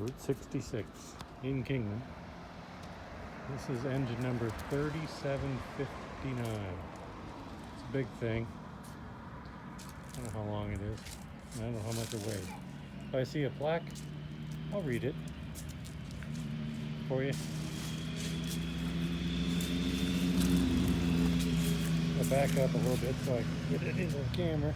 Route 66 in Kingman. This is engine number 3759. It's a big thing. I don't know how long it is. I don't know how much it weighs. If I see a plaque, I'll read it for you. I'll back up a little bit so I can get it into the camera.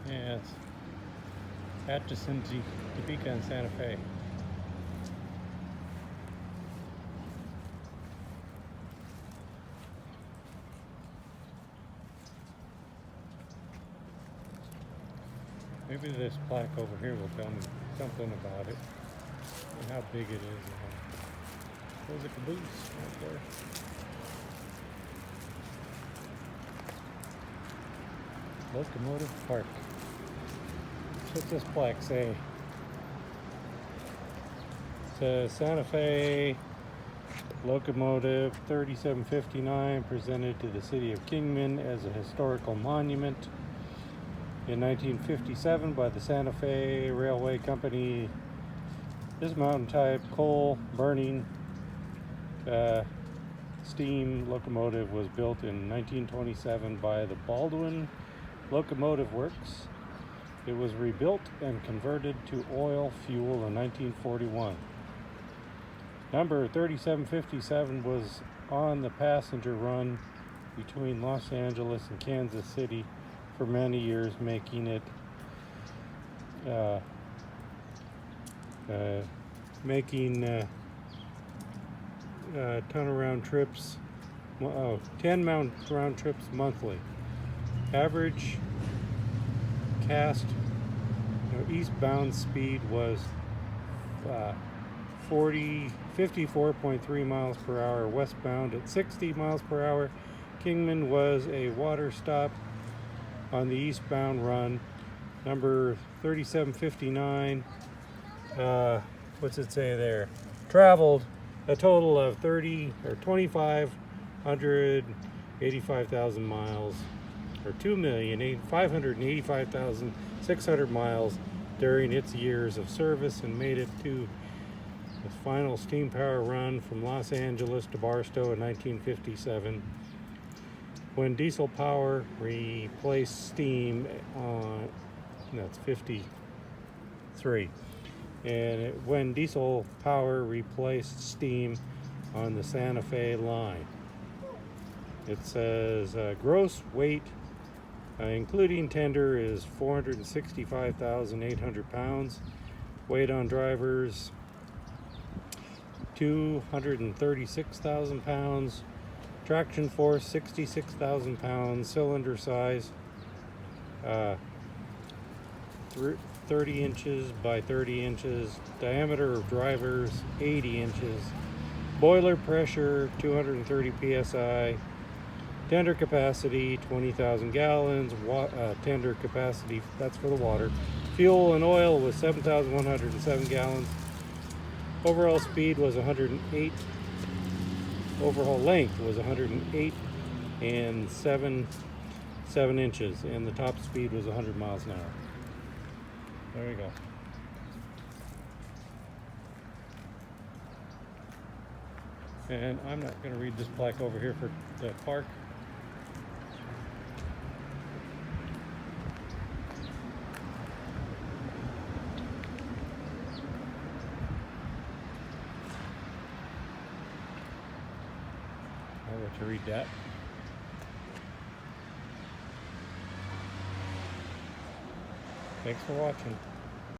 Yeah, it's Atchison, Topeka, and Santa Fe. Maybe this plaque over here will tell me something about it and how big it is. There's a caboose right there. Locomotive Park. What's this plaque say? It says Santa Fe Locomotive 3759 presented to the city of Kingman as a historical monument in 1957 by the Santa Fe Railway Company. This mountain type coal burning steam locomotive was built in 1927 by the Baldwin Locomotive Works. It was rebuilt and converted to oil fuel in 1941. Number 3757 was on the passenger run between Los Angeles and Kansas City for many years, making it turnaround trips, 10 round trips monthly. Average eastbound speed was 54.3 miles per hour. Westbound at 60 miles per hour. Kingman was a water stop on the eastbound run. Number 3759, what's it say there? Traveled a total of 2,585,000 miles, or 2,585,600 miles during its years of service, and made it to the final steam power run from Los Angeles to Barstow in 1957, when diesel power replaced steam on, that's 53, and when diesel power replaced steam on the Santa Fe line. It says gross weight including tender is 465,800 pounds. Weight on drivers 236,000 pounds. Traction force 66,000 pounds. Cylinder size 30 inches by 30 inches. Diameter of drivers 80 inches. Boiler pressure 230 psi. Tender capacity 20,000 gallons. Tender capacity, that's for the water. Fuel and oil was 7,107 gallons. Overall speed was 108. Overall length was 108 and 7 inches, and the top speed was 100 miles an hour. There you go. And I'm not going to read this plaque over here for the park. I'll let you read that. Thanks for watching.